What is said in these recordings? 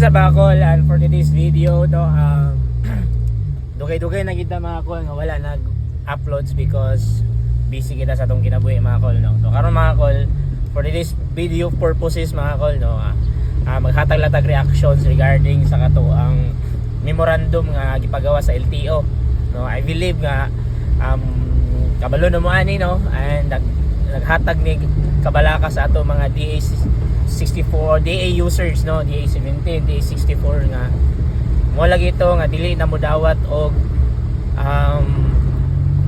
Sa Bacol, and for today's video to dugay-dugay na kita mga kol nga wala nag-uploads because busy kita sa tong kinabuhi mga kol, no. So karon mga kol, for today's video purposes mga kol, no, maghatag-latag reactions regarding sa kato ang memorandum nga gipagawa sa LTO, no. I believe nga kabalo na mo ani, no, and naghatag ni kabalaka sa ato mga DA64 DA users, no, DA17, DA64 nga mo lagi ito nga dili na mo dawat og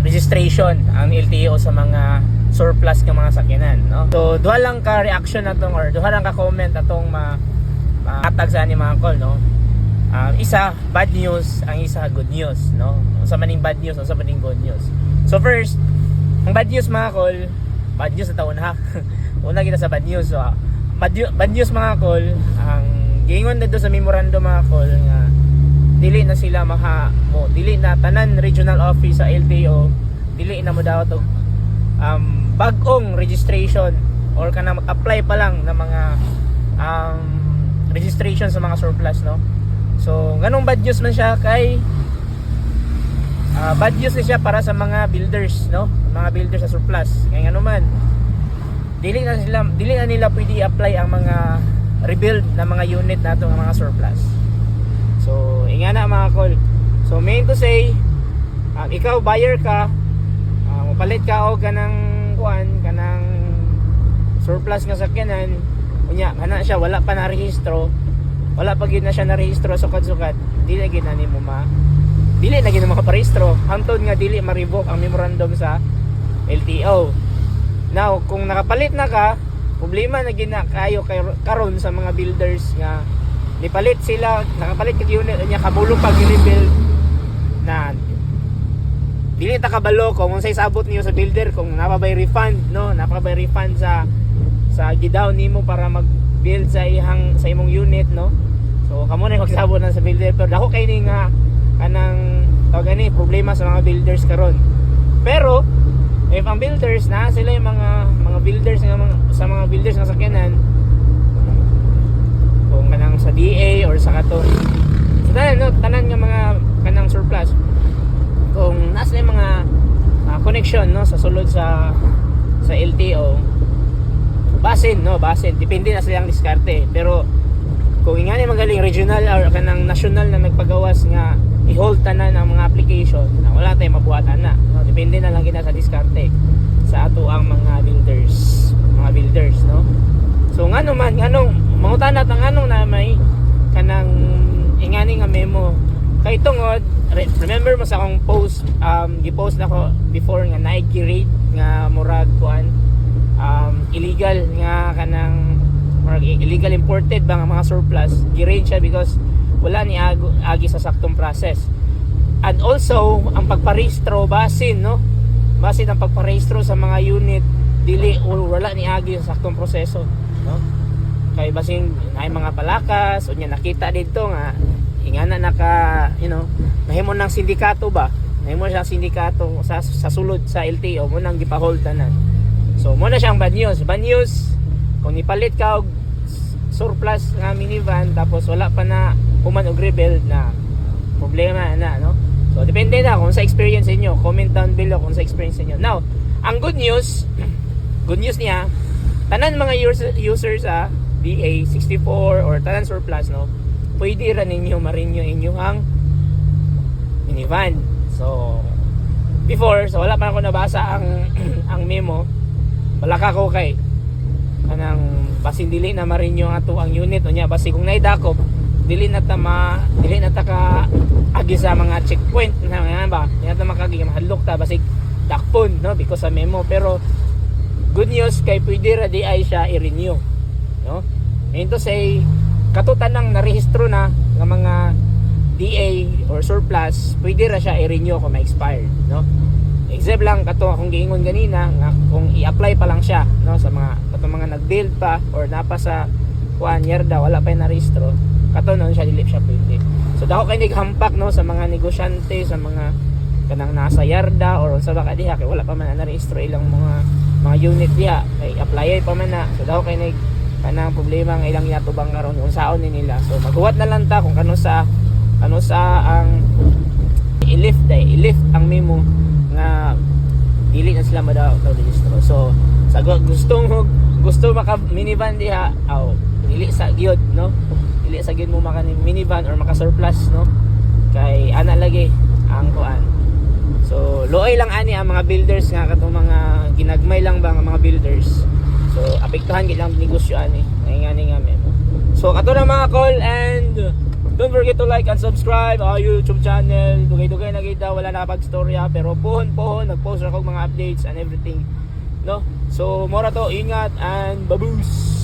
registration ang LTO sa mga surplus nga mga sakyanan, no. So duha lang ka reaction atong or duha lang ka comment atong mahatag sa ani mga kol, no. Isa bad news, ang isa good news, no. Unsa maning bad news, unsa maning good news. So first, ang bad news mga kol, bad news sa taon ha. Una kita sa bad news. So bad news mga kol, ang giingon dito sa memorandum mga kol nga dili na sila dili na tanan regional office sa LTO dili na mo daw og bag-ong registration or kana mag-apply pa lang ng mga registration sa mga surplus, no. So nganong bad news man siya kay bad news na siya para sa mga builders, no, mga builders sa surplus. Kaya ngano man dili na nila pwede i-apply ang mga rebuild na mga unit nato ng mga surplus. So ingana mga kol, so mean to say ikaw buyer ka, mapalit ka og kanang kanang surplus nga sakyanan, unya kana siya wala pa na rehistro, wala pa gyud na siya na rehistro sukad-sukad, dili na gyud na makaparehistro hangtod nga dili ma-revoke ang memorandum sa LTO. Now, kung nakapalit na ka, problema na gina kayo karon sa mga builders nga nipalit sila, nakapalit kag unit niya kabulo pag i-rebuild na dili ta kabalo kung unsay sabot niyo sa builder, kung napabay refund, no, napabay refund sa gidaw nimo para mag-build sa imong unit, no. So kamo na magsabot na sa builder, pero dako kay ni nga kanang gani problema sa mga builders karon. Pero if ang builders na sila yung mga builders nga sa mga builders nga sakyanan, kung kanang sa DA or sa kato sa tanan nga mga kanang surplus, kung nasa yung mga connection, no, sa sulod sa LTO, basin depende na silang diskarte. Pero kung ingani magaling regional or kanang national na nagpagawas nga i-hold tanan ang mga application na wala tayong mabuhatan na, no? Depende na lang kita sa diskarte sa ato ang mga builders, no. So ngano mangutanat ang anong na may kanang ingani nga memo kay tungod remember mo sa akong post, gi-post nako before nga Nike raid nga murag illegal nga kanang murag illegal imported ba nga mga surplus, gi-raid siya because wala ni agi sa saktong process. And also ang pagparehistro basin ang pagparehistro sa mga unit dili o wala ni agi sa saktong proseso, no. Kay basin ay mga palakas unya nakita dito nga ingana nahimo ng sindikato ba, nahimo siyang sindikato sa sulod sa LTO mo nang gipahold tanan. So mo na siyang bad news kung nipalit ka og surplus nga minivan tapos wala pa na human og rebuild na problema na, no. So depende na kung sa experience niyo, comment down below kung sa experience niyo. Now ang good news niya tanan mga users sa DA64 or tanan surplus, no, pwede ra ninyo ma-renew inyong minivan. So before, so wala pa ako nabasa ang memo, wala ka ko kay kanang basin dili na ma-renew ato ang unit unya basi kung naidakop dili na ta ka agi sa mga checkpoint na nga ba, dili na ta makagi mahadlok ta basig dakpon, no, because sa memo. Pero good news kay pwede ra di ay siya i-renew, no. Mean to say katutan nang narehistro na ng mga DA or surplus, pwede ra siya i-renew kung ma-expired, no. Except lang kato akong giingon ganina nga kung i-apply pa lang siya, no, sa mga nag-build pa or napa sa yerda wala pa na rehistro, kato noon siya dili siya pwede. So dako kay nighampak, no, sa mga negosyante, sa mga kanang nasa yarda or sa baka diha kay wala pa man na rehistro ilang mga unit diha kay apply pa man na. So dako kay kanang problema nga ilang yatubang karon unsaon ni nila. So maghuwat na lang ta kung kano sa ang i-lift ang memo nga dili na sila madaw registro. So sa gusto maka minivan diha aw dili sa gyud no, dili sa gyud mo maka minivan or maka surplus no, kay ana lagi ang kuan. So luoy lang ani ang mga builders nga katong mga ginagmay lang ba nga mga builders. So apektuhan gid lang negosyo ani nga memo. So kato na mga call, and don't forget to like and subscribe our YouTube channel. Dugay-dugay na kita, wala na pag-storya pero pohon nag-post ako mga updates and everything no. So mora to, ingat and baboos.